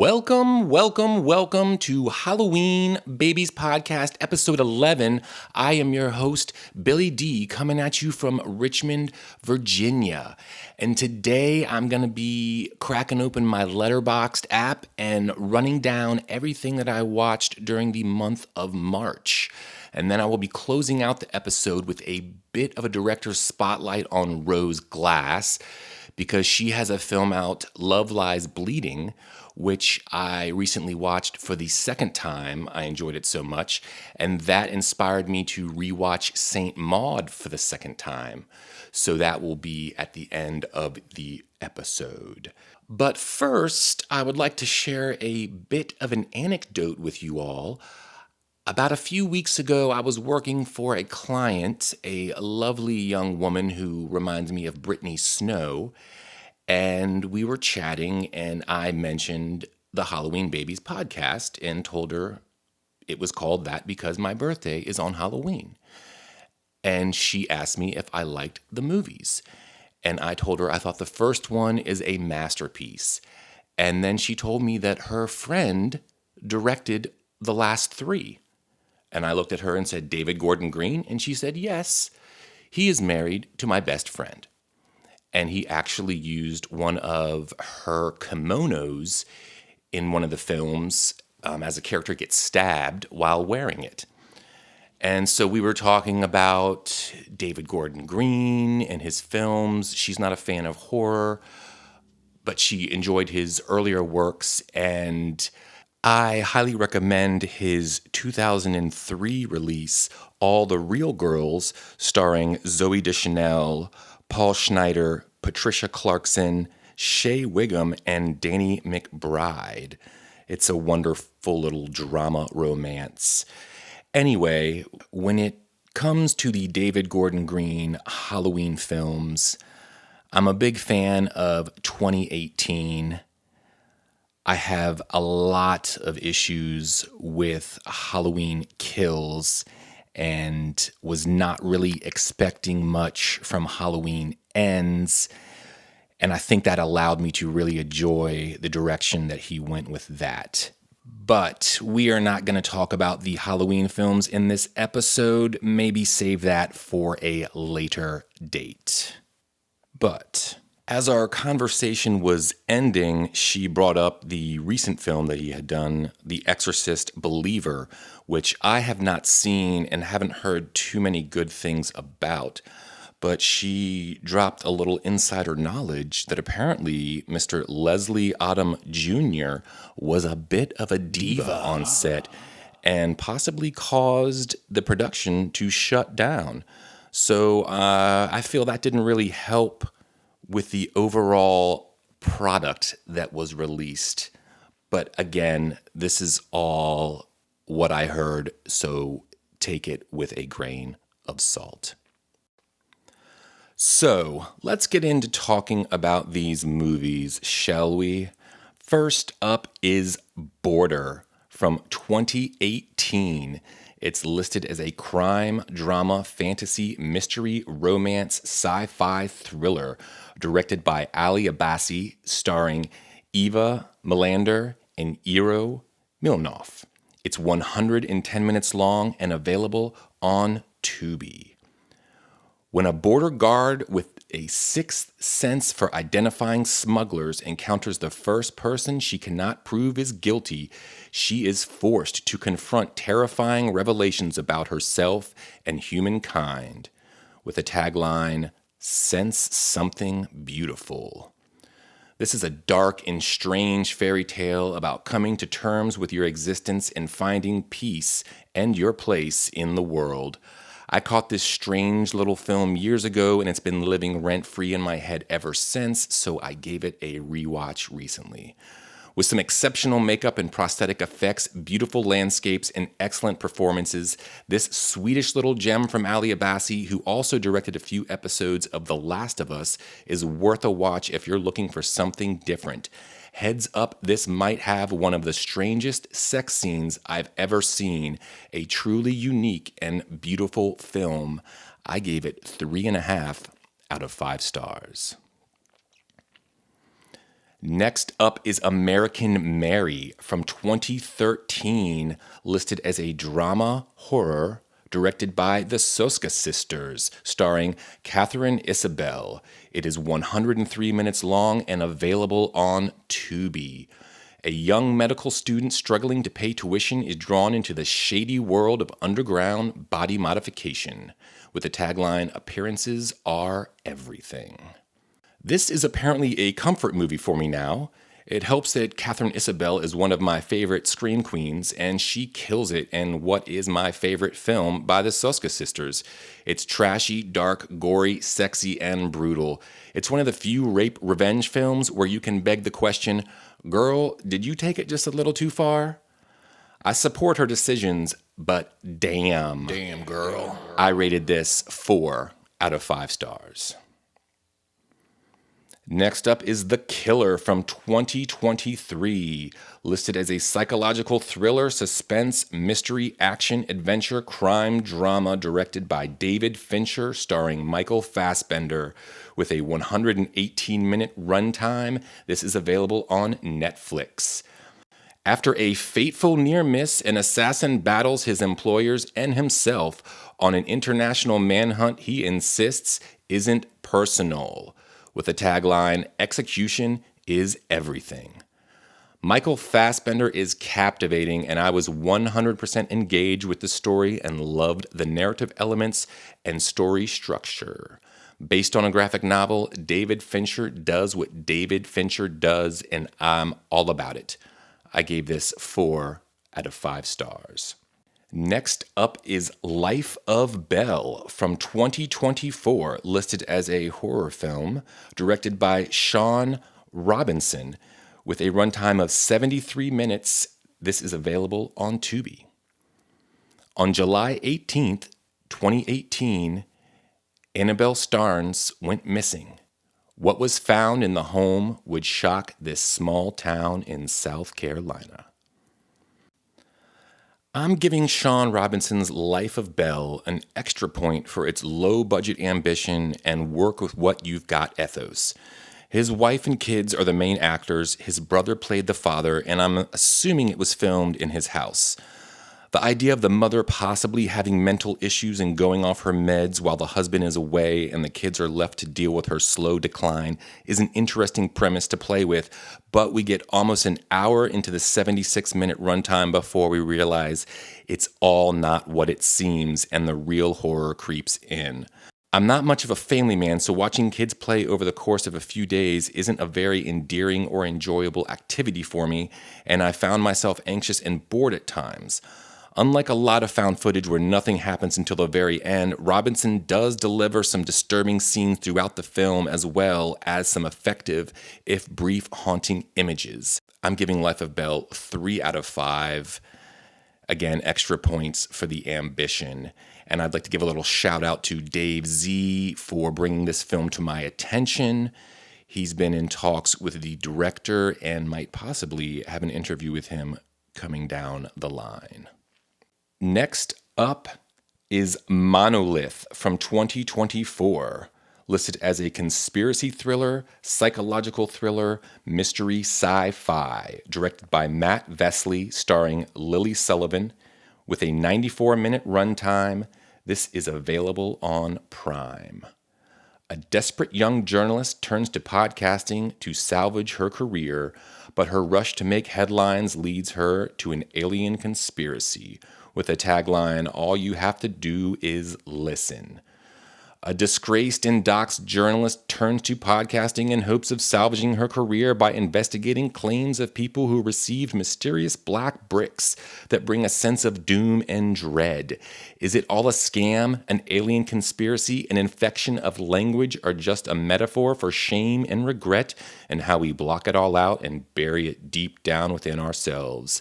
Welcome to Halloween Babies Podcast, episode 11. I am your host, Billy D, coming at you from Richmond, Virginia. And today I'm going to be cracking open my Letterboxd app and running down everything that I watched during the month of March. And then I will be closing out the episode with a bit of a director's spotlight on Rose Glass, because she has a film out, Love Lies Bleeding, which I recently watched for the second time. I enjoyed it so much, and that inspired me to rewatch Saint Maud for the second time. So that will be at the end of the episode. But first, I would like to share a bit of an anecdote with you all. About a few weeks ago, I was working for a client, a lovely young woman who reminds me of Brittany Snow, and we were chatting, and I mentioned the Halloween Babies podcast and told her it was called that because my birthday is on Halloween. And she asked me if I liked the movies, and I told her I thought the first one is a masterpiece. And then she told me that her friend directed the last three. And I looked at her and said, David Gordon Green? And she said, yes, he is married to my best friend. And he actually used one of her kimonos in one of the films as a character gets stabbed while wearing it. And so we were talking about David Gordon Green and his films. She's not a fan of horror, but she enjoyed his earlier works, and I highly recommend his 2003 release, All the Real Girls, starring Zooey Deschanel, Paul Schneider, Patricia Clarkson, Shea Wiggum, and Danny McBride. It's a wonderful little drama romance. Anyway, when it comes to the David Gordon Green Halloween films, I'm a big fan of 2018. I have a lot of issues with Halloween Kills and was not really expecting much from Halloween Ends. And I think that allowed me to really enjoy the direction that he went with that. But we are not going to talk about the Halloween films in this episode. Maybe save that for a later date. But as our conversation was ending, she brought up the recent film that he had done, The Exorcist Believer, which I have not seen and haven't heard too many good things about. But she dropped a little insider knowledge that apparently Mr. Leslie Odom Jr. was a bit of a diva on set and possibly caused the production to shut down. So I feel that didn't really help with the overall product that was released. But again, this is all what I heard, so take it with a grain of salt. So let's get into talking about these movies, shall we? First up is Border from 2018. It's listed as a crime, drama, fantasy, mystery, romance, sci-fi thriller, directed by Ali Abbasi, starring Eva Melander and Eero Milnoff. It's 110 minutes long and available on Tubi. When a border guard with a sixth sense for identifying smugglers encounters the first person she cannot prove is guilty, she is forced to confront terrifying revelations about herself and humankind. With the tagline, "Sense something beautiful." This is a dark and strange fairy tale about coming to terms with your existence and finding peace and your place in the world. I caught this strange little film years ago, and it's been living rent-free in my head ever since, so I gave it a rewatch recently. With some exceptional makeup and prosthetic effects, beautiful landscapes, and excellent performances, this Swedish little gem from Ali Abbasi, who also directed a few episodes of The Last of Us, is worth a watch if you're looking for something different. Heads up, this might have one of the strangest sex scenes I've ever seen. A truly unique and beautiful film. I gave it 3.5 out of 5 stars. Next up is American Mary from 2013, listed as a drama horror directed by the Soska sisters, starring Catherine Isabelle. It is 103 minutes long and available on Tubi. A young medical student struggling to pay tuition is drawn into the shady world of underground body modification, with the tagline, "Appearances are everything." This is apparently a comfort movie for me now. It helps that Catherine Isabelle is one of my favorite scream queens, and she kills it in what is my favorite film by the Soska sisters. It's trashy, dark, gory, sexy, and brutal. It's one of the few rape revenge films where you can beg the question, girl, did you take it just a little too far? I support her decisions, but damn. Damn, girl. I rated this 4 out of 5 stars. Next up is The Killer from 2023, listed as a psychological thriller, suspense, mystery, action, adventure, crime, drama directed by David Fincher, starring Michael Fassbender, with a 118-minute runtime. This is available on Netflix. After a fateful near miss, an assassin battles his employers and himself on an international manhunt he insists isn't personal, with the tagline, "Execution is everything." Michael Fassbender is captivating, and I was 100% engaged with the story and loved the narrative elements and story structure. Based on a graphic novel, David Fincher does what David Fincher does, and I'm all about it. I gave this 4 out of 5 stars. Next up is Life of Belle from 2024, listed as a horror film, directed by Sean Robinson, with a runtime of 73 minutes. This is available on Tubi. On July 18th, 2018, Annabelle Starnes went missing. What was found in the home would shock this small town in South Carolina. I'm giving Sean Robinson's Life of Belle an extra point for its low-budget ambition and work with what you've got ethos. His wife and kids are the main actors, his brother played the father, and I'm assuming it was filmed in his house. The idea of the mother possibly having mental issues and going off her meds while the husband is away and the kids are left to deal with her slow decline is an interesting premise to play with, but we get almost an hour into the 76-minute runtime before we realize it's all not what it seems and the real horror creeps in. I'm not much of a family man, so watching kids play over the course of a few days isn't a very endearing or enjoyable activity for me, and I found myself anxious and bored at times. Unlike a lot of found footage where nothing happens until the very end, Robinson does deliver some disturbing scenes throughout the film as well as some effective, if brief, haunting images. I'm giving Life of Belle 3 out of 5. Again, extra points for the ambition. And I'd like to give a little shout out to Dave Z for bringing this film to my attention. He's been in talks with the director and might possibly have an interview with him coming down the line. Next up is Monolith from 2024, listed as a conspiracy thriller, psychological thriller, mystery sci-fi, directed by Matt Vesley, starring Lily Sullivan, with a 94-minute runtime. This is available on Prime. A desperate young journalist turns to podcasting to salvage her career, but her rush to make headlines leads her to an alien conspiracy, with a tagline, "All you have to do is listen." A disgraced and doxxed journalist turns to podcasting in hopes of salvaging her career by investigating claims of people who received mysterious black bricks that bring a sense of doom and dread. Is it all a scam, an alien conspiracy, an infection of language, or just a metaphor for shame and regret and how we block it all out and bury it deep down within ourselves?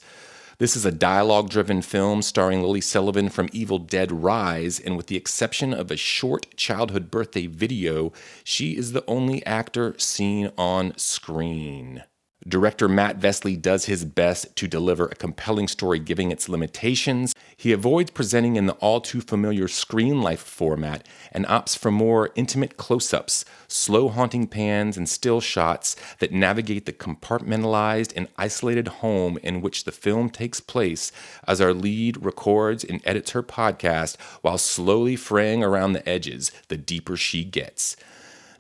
This is a dialogue-driven film starring Lily Sullivan from Evil Dead Rise, and with the exception of a short childhood birthday video, she is the only actor seen on screen. Director Matt Vesely does his best to deliver a compelling story given its limitations. He avoids presenting in the all-too-familiar screen life format and opts for more intimate close-ups, slow haunting pans, and still shots that navigate the compartmentalized and isolated home in which the film takes place as our lead records and edits her podcast while slowly fraying around the edges the deeper she gets.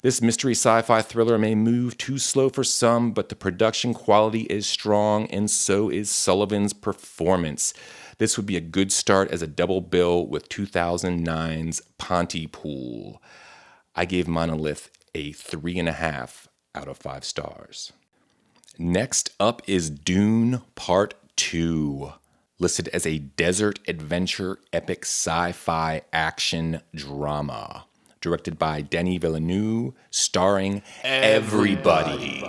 This mystery sci-fi thriller may move too slow for some, but the production quality is strong, and so is Sullivan's performance. This would be a good start as a double bill with 2009's Pontypool. I gave Monolith a 3.5 out of 5 stars. Next up is Dune Part 2, listed as a desert adventure epic sci-fi action drama. Directed by Denis Villeneuve, starring everybody.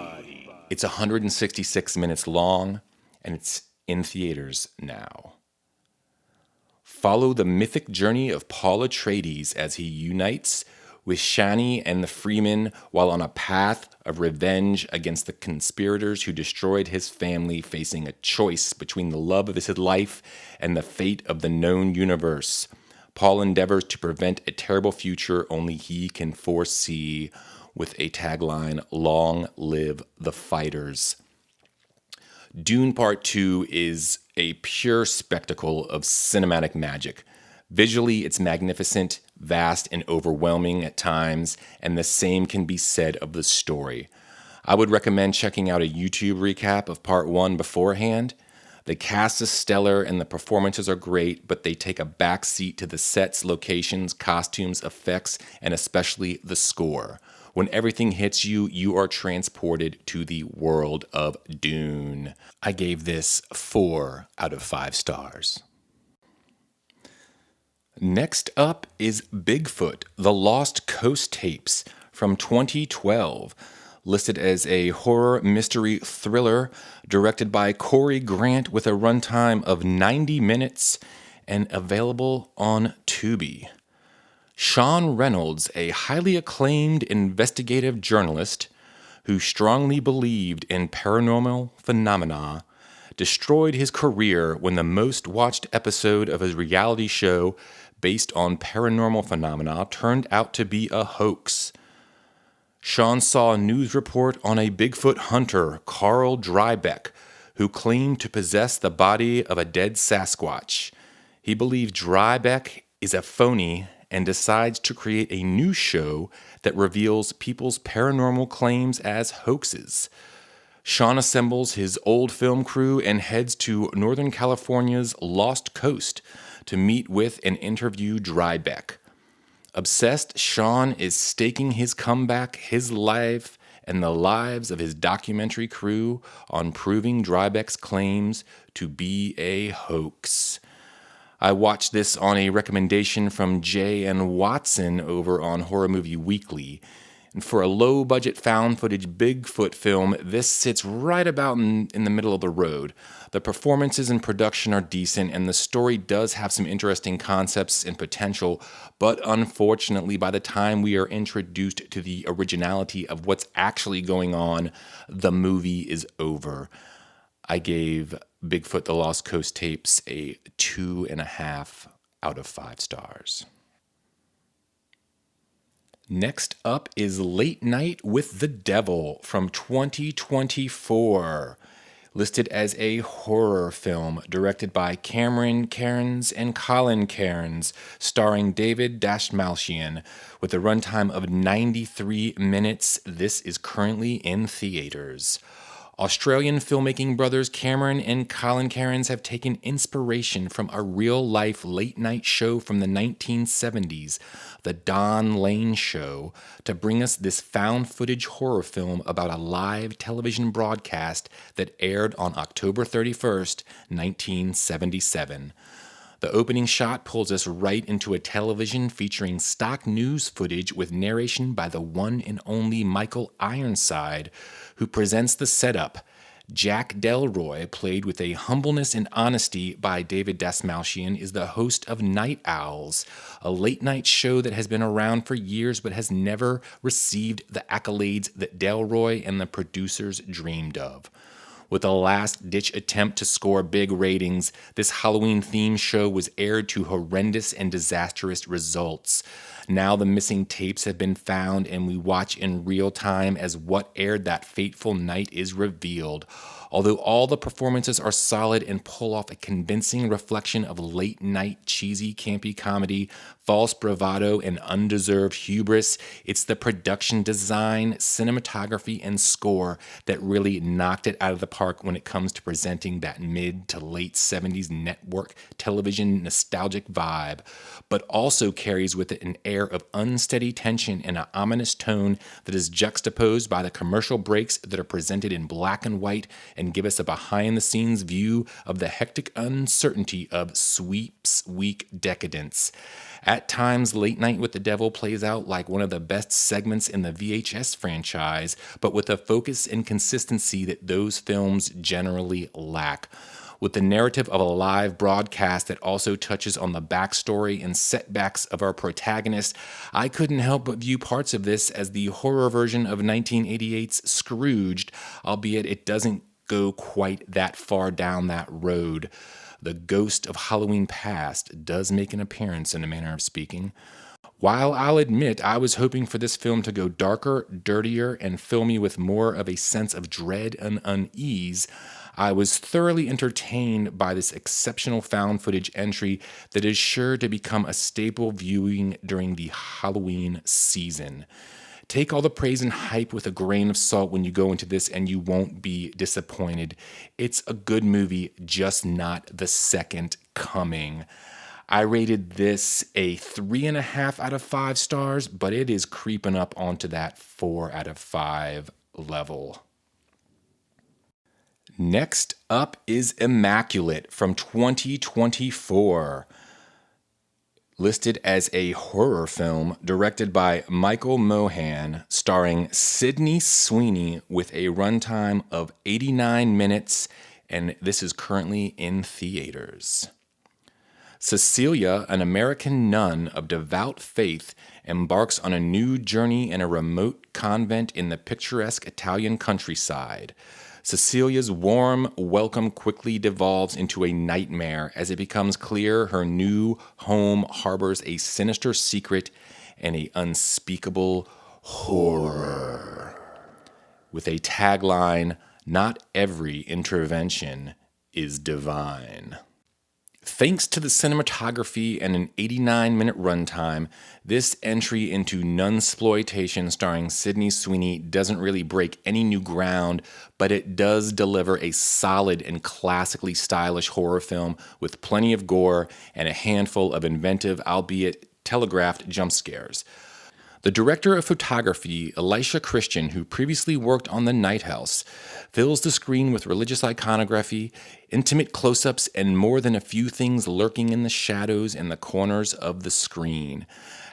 It's 166 minutes long, and it's in theaters now. Follow the mythic journey of Paul Atreides as he unites with Shani and the Freemen while on a path of revenge against the conspirators who destroyed his family, facing a choice between the love of his life and the fate of the known universe. Paul endeavors to prevent a terrible future only he can foresee, with a tagline, "Long live the fighters." Dune Part 2 is a pure spectacle of cinematic magic. Visually, it's magnificent, vast, and overwhelming at times, and the same can be said of the story. I would recommend checking out a YouTube recap of Part 1 beforehand. The cast is stellar and the performances are great, but they take a back seat to the sets, locations, costumes, effects, and especially the score. When everything hits you, you are transported to the world of Dune. I gave this 4 out of 5 stars. Next up is Bigfoot, The Lost Coast Tapes from 2012. Listed as a horror mystery thriller directed by Corey Grant with a runtime of 90 minutes and available on Tubi. Sean Reynolds, a highly acclaimed investigative journalist who strongly believed in paranormal phenomena, destroyed his career when the most watched episode of his reality show based on paranormal phenomena turned out to be a hoax. Sean saw a news report on a Bigfoot hunter, Carl Drybeck, who claimed to possess the body of a dead Sasquatch. He believed Drybeck is a phony and decides to create a new show that reveals people's paranormal claims as hoaxes. Sean assembles his old film crew and heads to Northern California's Lost Coast to meet with and interview Drybeck. Obsessed, Sean is staking his comeback, his life, and the lives of his documentary crew on proving Drybeck's claims to be a hoax. I watched this on a recommendation from J.N. Watson over on Horror Movie Weekly. And for a low-budget found-footage Bigfoot film, this sits right about in the middle of the road. The performances and production are decent, and the story does have some interesting concepts and potential, but unfortunately, by the time we are introduced to the originality of what's actually going on, the movie is over. I gave Bigfoot The Lost Coast Tapes a 2.5 out of 5 stars. Next up is Late Night with the Devil from 2024, listed as a horror film directed by Cameron Cairns and Colin Cairns, starring David Dastmalchian, with a runtime of 93 minutes. This is currently in theaters. Australian filmmaking brothers Cameron and Colin Cairns have taken inspiration from a real-life late-night show from the 1970s, The Don Lane Show, to bring us this found-footage horror film about a live television broadcast that aired on October 31st, 1977. The opening shot pulls us right into a television featuring stock news footage with narration by the one and only Michael Ironside, who presents the setup Jack Delroy, played with a humbleness and honesty by David Dasmalchian, is the host of Night Owls, a late-night show that has been around for years but has never received the accolades that Delroy and the producers dreamed of. With a last-ditch attempt to score big ratings, this Halloween-themed show was aired to horrendous and disastrous results. Now the missing tapes have been found, and we watch in real time as what aired that fateful night is revealed. Although all the performances are solid and pull off a convincing reflection of late-night cheesy campy comedy, false bravado, and undeserved hubris, it's the production design, cinematography, and score that really knocked it out of the park when it comes to presenting that mid to late 70s network television nostalgic vibe, but also carries with it an air of unsteady tension and an ominous tone that is juxtaposed by the commercial breaks that are presented in black and white and give us a behind-the-scenes view of the hectic uncertainty of Sweeps Week decadence. At times, Late Night with the Devil plays out like one of the best segments in the VHS franchise, but with a focus and consistency that those films generally lack. With the narrative of a live broadcast that also touches on the backstory and setbacks of our protagonist, I couldn't help but view parts of this as the horror version of 1988's Scrooged, albeit it doesn't go quite that far down that road. The ghost of Halloween past does make an appearance in a manner of speaking. While I'll admit I was hoping for this film to go darker, dirtier, and fill me with more of a sense of dread and unease, I was thoroughly entertained by this exceptional found footage entry that is sure to become a staple viewing during the Halloween season. Take all the praise and hype with a grain of salt when you go into this, and you won't be disappointed. It's a good movie, just not the second coming. I rated this a 3.5 out of 5 stars, but it is creeping up onto that 4 out of 5 level. Next up is Immaculate from 2024. Listed as a horror film directed by Michael Mohan, starring Sydney Sweeney with a runtime of 89 minutes, and this is currently in theaters. Cecilia, an American nun of devout faith, embarks on a new journey in a remote convent in the picturesque Italian countryside. Cecilia's warm welcome quickly devolves into a nightmare as it becomes clear her new home harbors a sinister secret and an unspeakable horror. With a tagline, "Not every intervention is divine." Thanks to the cinematography and an 89-minute runtime, this entry into nunsploitation starring Sydney Sweeney doesn't really break any new ground, but it does deliver a solid and classically stylish horror film with plenty of gore and a handful of inventive, albeit telegraphed, jump scares. The director of photography, Elisha Christian, who previously worked on The Night House, fills the screen with religious iconography, intimate close-ups, and more than a few things lurking in the shadows and the corners of the screen.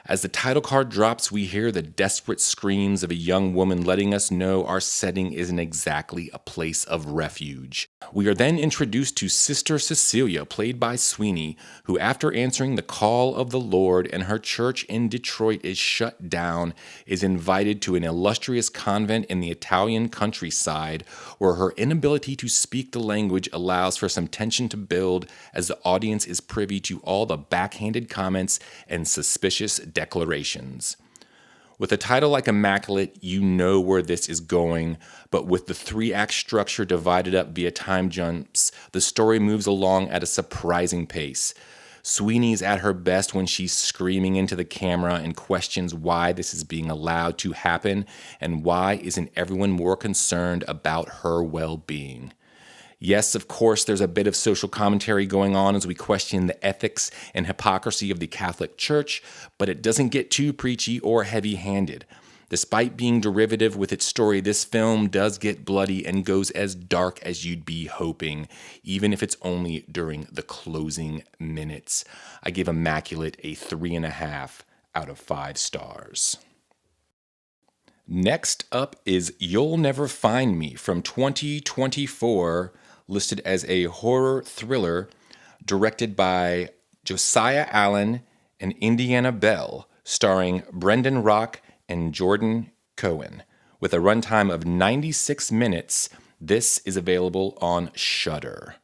As the title card drops, we hear the desperate screams of a young woman letting us know our setting isn't exactly a place of refuge. We are then introduced to Sister Cecilia, played by Sweeney, who, after answering the call of the Lord and her church in Detroit is shut down, is invited to an illustrious convent in the Italian countryside, where her inability to speak the language allows for some tension to build as the audience is privy to all the backhanded comments and suspicious declarations. With a title like Immaculate, you know where this is going, but with the 3-act structure divided up via time jumps, the story moves along at a surprising pace. Sweeney's at her best when she's screaming into the camera and questions why this is being allowed to happen and why isn't everyone more concerned about her well-being. Yes, of course, there's a bit of social commentary going on as we question the ethics and hypocrisy of the Catholic Church, but it doesn't get too preachy or heavy-handed. Despite being derivative with its story, this film does get bloody and goes as dark as you'd be hoping, even if it's only during the closing minutes. I give Immaculate a 3.5 out of 5 stars. Next up is You'll Never Find Me from 2024, listed as a horror thriller directed by Josiah Allen and Indiana Bell, starring Brendan Rock and Jordan Cohen. With a runtime of 96 minutes, this is available on Shudder.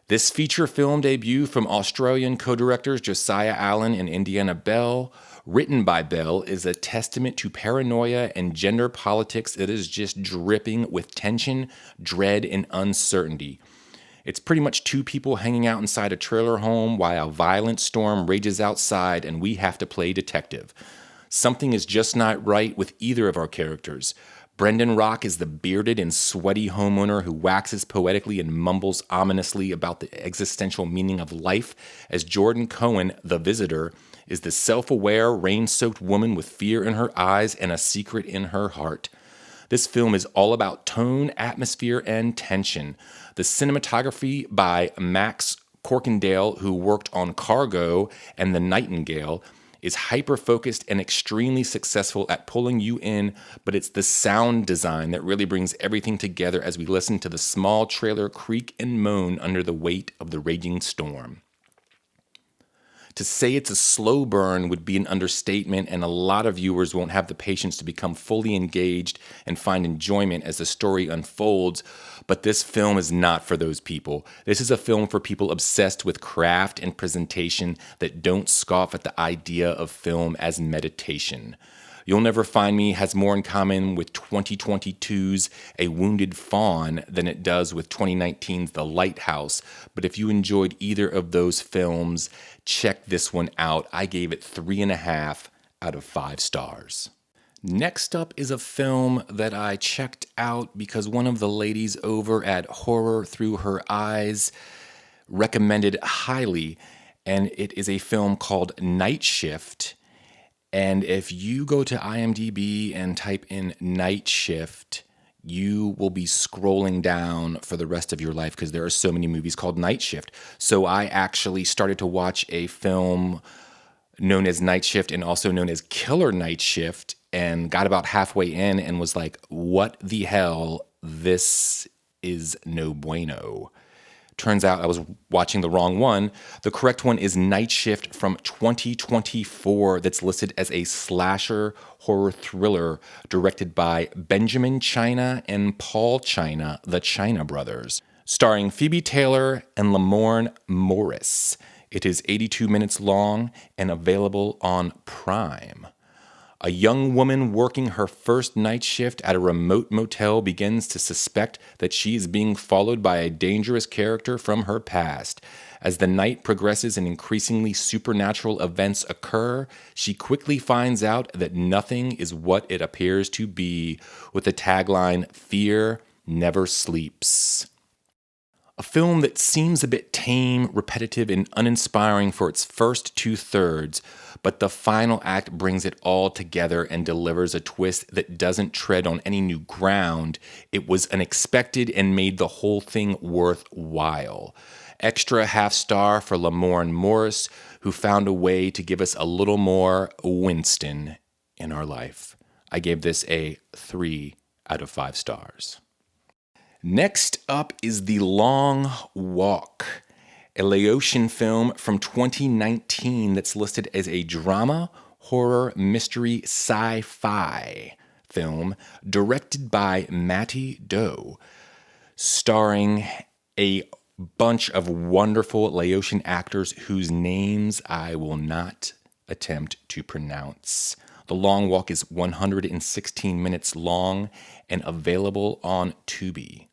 This feature film debut from Australian co-directors Josiah Allen and Indiana Bell, written by Bell, is a testament to paranoia and gender politics that is just dripping with tension, dread, and uncertainty. It's pretty much two people hanging out inside a trailer home while a violent storm rages outside and we have to play detective. Something is just not right with either of our characters. Brendan Rock is the bearded and sweaty homeowner who waxes poetically and mumbles ominously about the existential meaning of life, as Jordan Cohen, the visitor, is the self-aware, rain-soaked woman with fear in her eyes and a secret in her heart. This film is all about tone, atmosphere, and tension. The cinematography by Max Corkindale, who worked on Cargo and The Nightingale, is hyper-focused and extremely successful at pulling you in, but it's the sound design that really brings everything together as we listen to the small trailer creak and moan under the weight of the raging storm. To say it's a slow burn would be an understatement, and a lot of viewers won't have the patience to become fully engaged and find enjoyment as the story unfolds, but this film is not for those people. This is a film for people obsessed with craft and presentation that don't scoff at the idea of film as meditation. You'll Never Find Me has more in common with 2022's A Wounded Fawn than it does with 2019's The Lighthouse, but if you enjoyed either of those films, check this one out. I gave it 3.5 out of 5 stars. Next up is a film that I checked out because one of the ladies over at Horror Through Her Eyes recommended highly, and it is a film called Night Shift. And if you go to IMDb and type in Night Shift, you will be scrolling down for the rest of your life because there are so many movies called Night Shift. So I actually started to watch a film known as Night Shift and also known as Killer Night Shift, and got about halfway in and was like, what the hell? This is no bueno. Turns out I was watching the wrong one. The correct one is Night Shift from 2024 that's listed as a slasher horror thriller directed by Benjamin China and Paul China, the China brothers, starring Phoebe Taylor and Lamorne Morris. It is 82 minutes long and available on Prime. A young woman working her first night shift at a remote motel begins to suspect that she is being followed by a dangerous character from her past. As the night progresses and increasingly supernatural events occur, she quickly finds out that nothing is what it appears to be, with the tagline, "Fear never sleeps." A film that seems a bit tame, repetitive, and uninspiring for its first 2/3, but the final act brings it all together and delivers a twist that doesn't tread on any new ground. It was unexpected and made the whole thing worthwhile. Extra half star for Lamorne Morris, who found a way to give us a little more Winston in our life. I gave this a 3 out of 5 stars. Next up is The Long Walk, a Laotian film from 2019 that's listed as a drama, horror, mystery, sci-fi film directed by Matty Doe, starring a bunch of wonderful Laotian actors whose names I will not attempt to pronounce. The Long Walk is 116 minutes long and available on Tubi.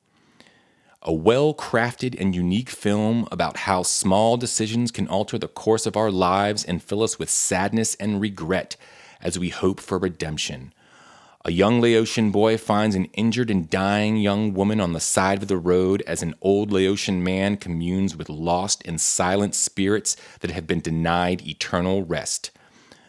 A well-crafted and unique film about how small decisions can alter the course of our lives and fill us with sadness and regret as we hope for redemption. A young Laotian boy finds an injured and dying young woman on the side of the road as an old Laotian man communes with lost and silent spirits that have been denied eternal rest.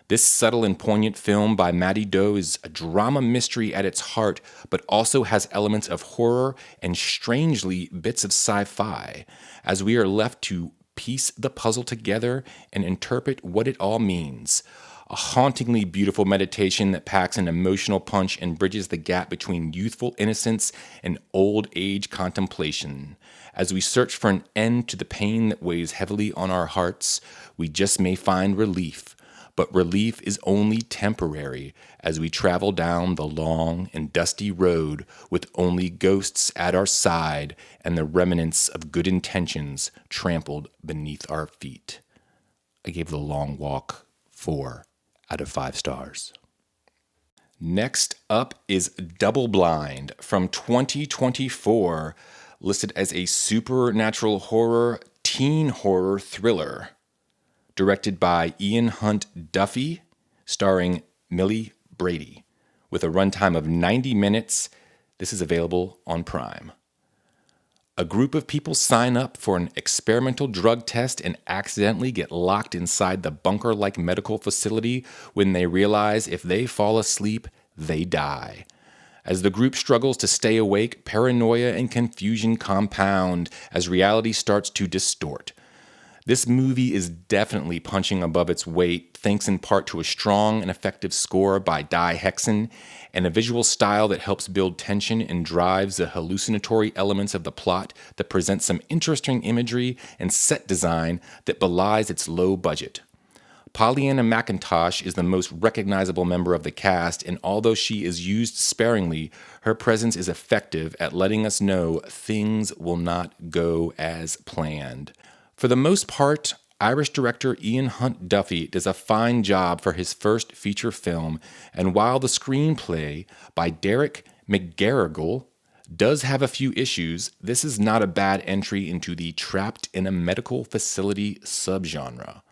This subtle and poignant film by Matty Doe is a drama mystery at its heart, but also has elements of horror and, strangely, bits of sci-fi, as we are left to piece the puzzle together and interpret what it all means. a hauntingly beautiful meditation that packs an emotional punch and bridges the gap between youthful innocence and old age contemplation. As we search for an end to the pain that weighs heavily on our hearts, we just may find relief. But relief is only temporary as we travel down the long and dusty road with only ghosts at our side and the remnants of good intentions trampled beneath our feet. I gave The Long Walk 4 out of 5 stars. Next up is Double Blind from 2024, listed as a supernatural horror, teen horror thriller. Directed by Ian Hunt Duffy, starring Millie Brady. With a runtime of 90 minutes, this is available on Prime. A group of people sign up for an experimental drug test and accidentally get locked inside the bunker-like medical facility when they realize if they fall asleep, they die. As the group struggles to stay awake, paranoia and confusion compound as reality starts to distort. This movie is definitely punching above its weight, thanks in part to a strong and effective score by Dai Hexon and a visual style that helps build tension and drives the hallucinatory elements of the plot that presents some interesting imagery and set design that belies its low budget. Pollyanna McIntosh is the most recognizable member of the cast, and although she is used sparingly, her presence is effective at letting us know things will not go as planned. For the most part, Irish director Ian Hunt Duffy does a fine job for his first feature film, and while the screenplay by Derek McGarrigle does have a few issues, this is not a bad entry into the trapped in a medical facility subgenre.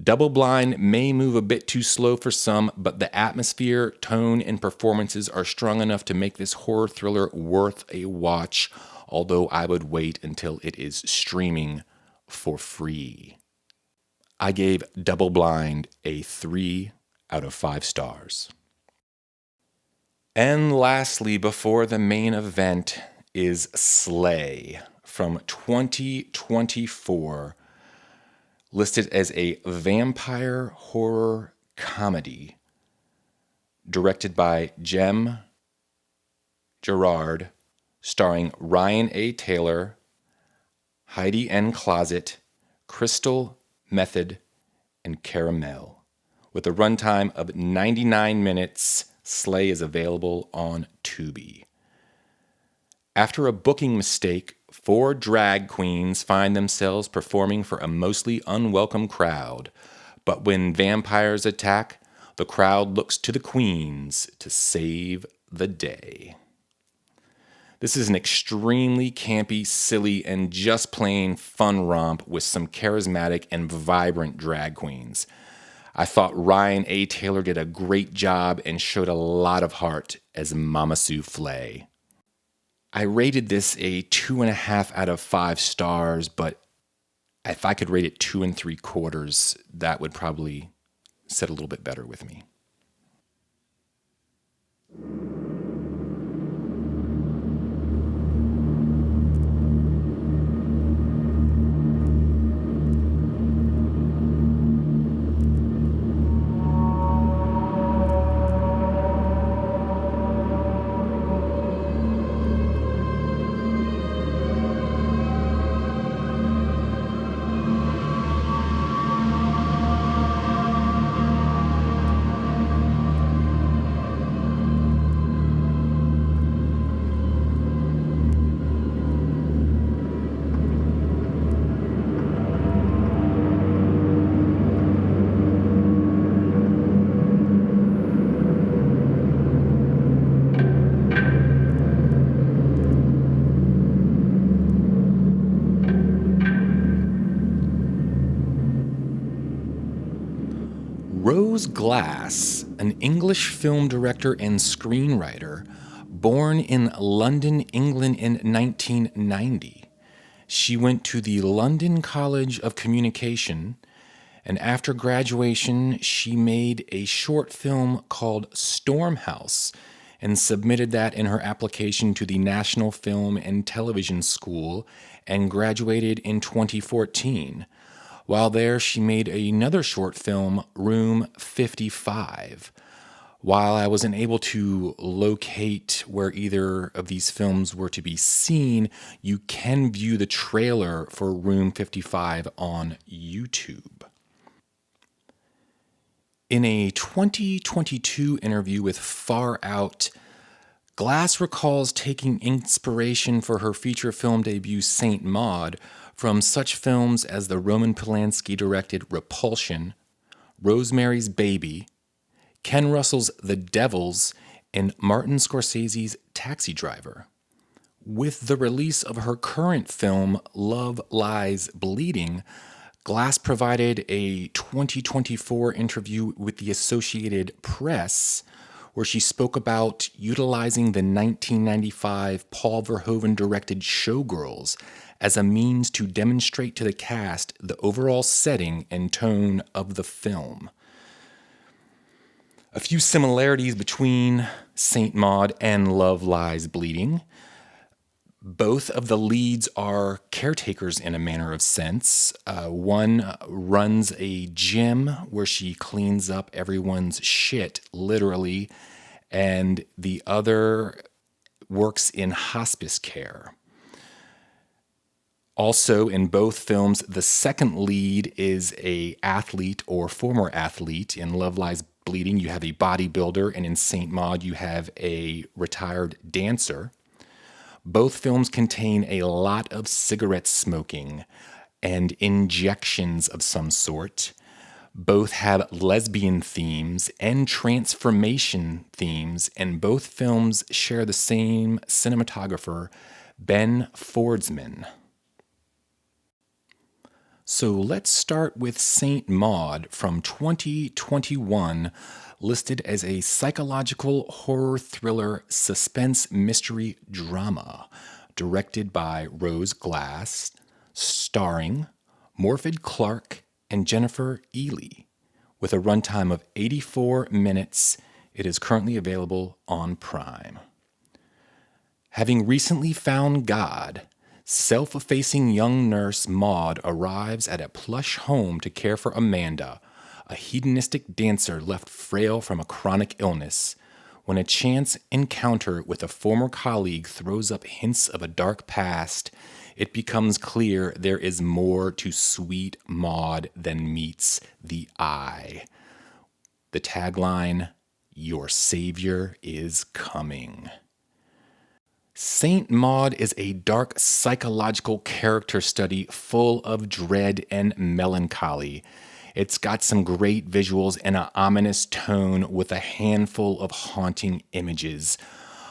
Double Blind may move a bit too slow for some, but the atmosphere, tone, and performances are strong enough to make this horror thriller worth a watch, although I would wait until it is streaming for free. I gave Double Blind a 3 out of 5 stars. And lastly, before the main event, is Slay from 2024, listed as a vampire horror comedy, directed by Jem Gerard, starring Ryan A. Taylor, Heidi N. Closet, Crystal Method, and Caramel. With a runtime of 99 minutes, Slay is available on Tubi. After a booking mistake, 4 drag queens find themselves performing for a mostly unwelcome crowd. But when vampires attack, the crowd looks to the queens to save the day. This is an extremely campy, silly, and just plain fun romp with some charismatic and vibrant drag queens. I thought Ryan A. Taylor did a great job and showed a lot of heart as Mama Souffle. I rated this a 2.5 out of 5 stars, but if I could rate it 2 3/4, that would probably sit a little bit better with me. Rose Glass, an English film director and screenwriter, born in London, England in 1990. She went to the London College of Communication, and after graduation, she made a short film called Stormhouse and submitted that in her application to the National Film and Television School and graduated in 2014. While there, she made another short film, Room 55. While I wasn't able to locate where either of these films were to be seen, you can view the trailer for Room 55 on YouTube. In a 2022 interview with Far Out, Glass recalls taking inspiration for her feature film debut Saint Maud from such films as the Roman Polanski-directed Repulsion, Rosemary's Baby, Ken Russell's The Devils, and Martin Scorsese's Taxi Driver. With the release of her current film, Love Lies Bleeding, Glass provided a 2024 interview with the Associated Press where she spoke about utilizing the 1995 Paul Verhoeven-directed Showgirls as a means to demonstrate to the cast the overall setting and tone of the film. A few similarities between Saint Maud and Love Lies Bleeding. Both of the leads are caretakers in a manner of sense. One runs a gym where she cleans up everyone's shit, literally, and the other works in hospice care. Also, in both films, the second lead is a athlete or former athlete. In Love Lies Bleeding, you have a bodybuilder, and in Saint Maud, you have a retired dancer. Both films contain a lot of cigarette smoking and injections of some sort. Both have lesbian themes and transformation themes, and both films share the same cinematographer, Ben Fordsman. So let's start with Saint Maud from 2021, listed as a psychological horror thriller suspense mystery drama, directed by Rose Glass, starring Morfydd Clark and Jennifer Ehle. With a runtime of 84 minutes, it is currently available on Prime. Having recently found God, self-effacing young nurse Maud arrives at a plush home to care for Amanda, a hedonistic dancer left frail from a chronic illness. When a chance encounter with a former colleague throws up hints of a dark past, it becomes clear there is more to sweet Maud than meets the eye. The tagline, "Your Savior is Coming." Saint Maud is a dark psychological character study full of dread and melancholy. It's got some great visuals and an ominous tone with a handful of haunting images.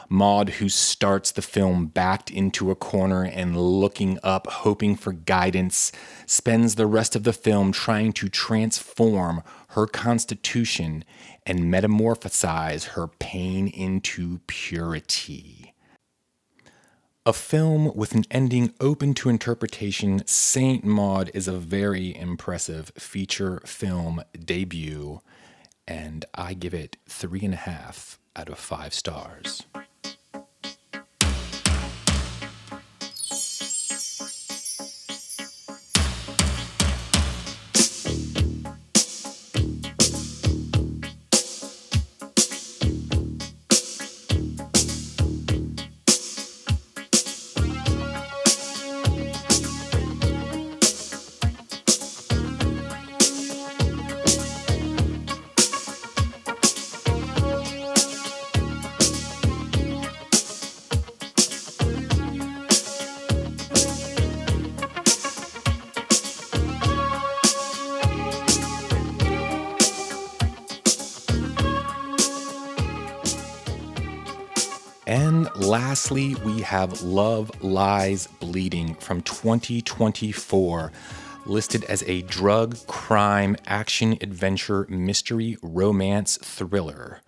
Maud, who starts the film backed into a corner and looking up, hoping for guidance, spends the rest of the film trying to transform her constitution and metamorphosize her pain into purity. A film with an ending open to interpretation, Saint Maud is a very impressive feature film debut, and I give it 3.5 out of 5 stars. And lastly, we have Love Lies Bleeding from 2024, listed as a drug, crime, action, adventure, mystery, romance thriller.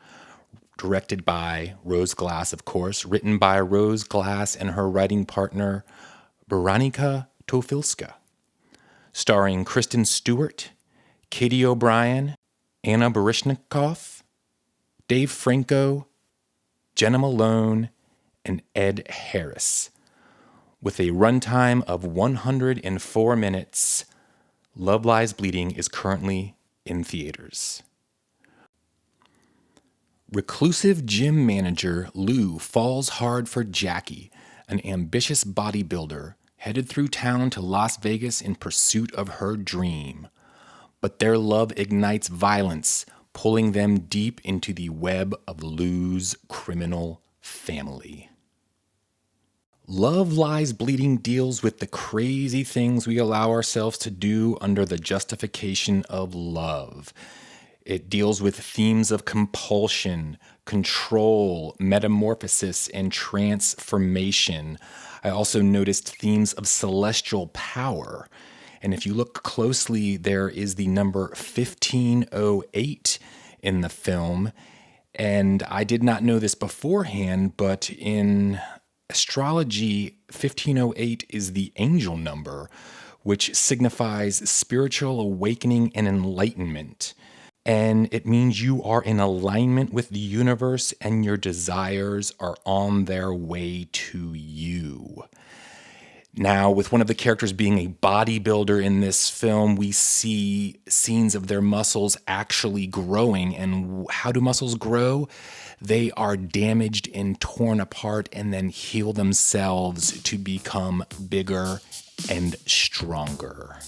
Directed by Rose Glass, of course, written by Rose Glass and her writing partner, Weronika Tofilska. Starring Kristen Stewart, Katie O'Brien, Anna Baryshnikov, Dave Franco, Jenna Malone, and Ed Harris. With a runtime of 104 minutes, Love Lies Bleeding is currently in theaters. Reclusive gym manager Lou falls hard for Jackie, an ambitious bodybuilder headed through town to Las Vegas in pursuit of her dream. But their love ignites violence, pulling them deep into the web of Lou's criminal family. Love Lies Bleeding deals with the crazy things we allow ourselves to do under the justification of love. It deals with themes of compulsion, control, metamorphosis, and transformation. I also noticed themes of celestial power. And if you look closely, there is the number 1508 in the film. And I did not know this beforehand, but in astrology, 1508 is the angel number, which signifies spiritual awakening and enlightenment. And it means you are in alignment with the universe and your desires are on their way to you. Now, with one of the characters being a bodybuilder in this film, we see scenes of their muscles actually growing. And how do muscles grow? They are damaged and torn apart and then heal themselves to become bigger and stronger.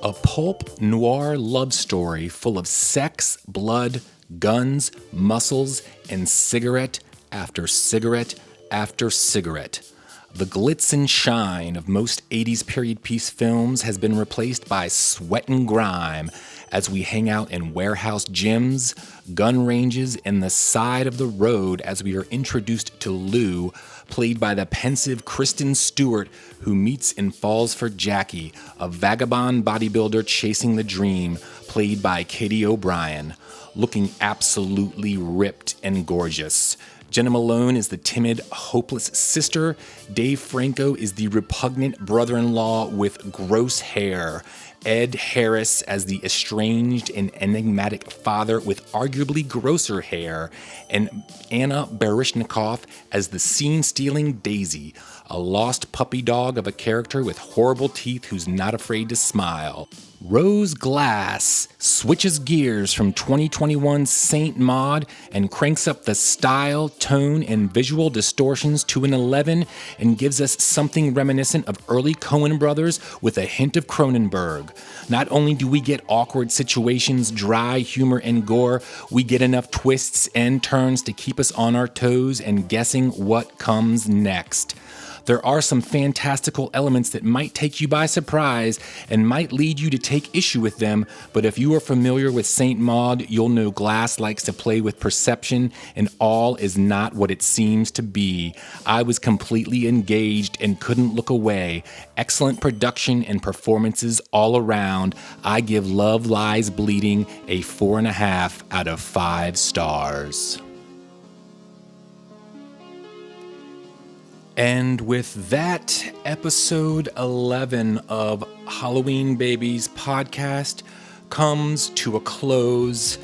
A pulp noir love story full of sex, blood, guns, muscles, and cigarette after cigarette after cigarette. The glitz and shine of most 80s period piece films has been replaced by sweat and grime as we hang out in warehouse gyms, gun ranges, and the side of the road as we are introduced to Lou, played by the pensive Kristen Stewart, who meets and falls for Jackie, a vagabond bodybuilder chasing the dream, played by Katie O'Brien, looking absolutely ripped and gorgeous. Jenna Malone is the timid, hopeless sister. Dave Franco is the repugnant brother-in-law with gross hair. Ed Harris as the estranged and enigmatic father with arguably grosser hair, and Anna Baryshnikov as the scene-stealing Daisy, a lost puppy dog of a character with horrible teeth who's not afraid to smile. Rose Glass switches gears from 2021's Saint Maud and cranks up the style, tone, and visual distortions to an 11 and gives us something reminiscent of early Coen brothers with a hint of Cronenberg. Not only do we get awkward situations, dry humor, and gore, we get enough twists and turns to keep us on our toes and guessing what comes next. There are some fantastical elements that might take you by surprise and might lead you to take issue with them, but if you are familiar with Saint Maud, you'll know Glass likes to play with perception and all is not what it seems to be. I was completely engaged and couldn't look away. Excellent production and performances all around. I give Love Lies Bleeding a 4.5 out of 5 stars. And with that, episode 11 of Halloween Babies podcast comes to a close.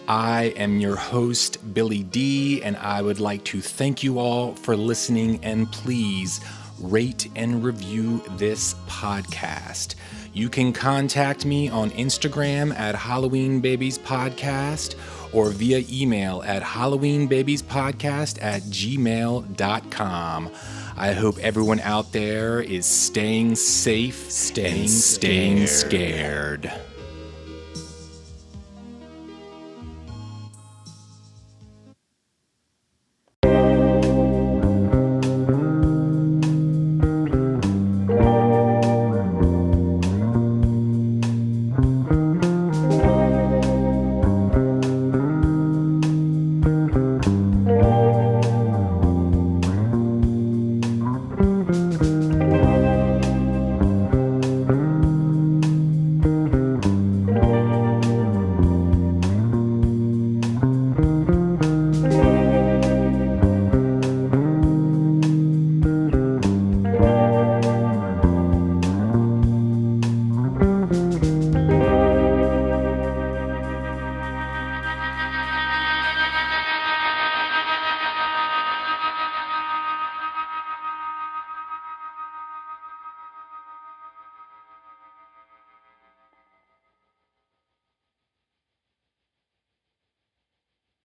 I am your host, Billy D, and I would like to thank you all for listening, and please rate and review this podcast. You can contact me on Instagram at Halloween Babies Podcast or via email at halloweenbabiespodcast@gmail.com. I hope everyone out there is staying safe, staying scared.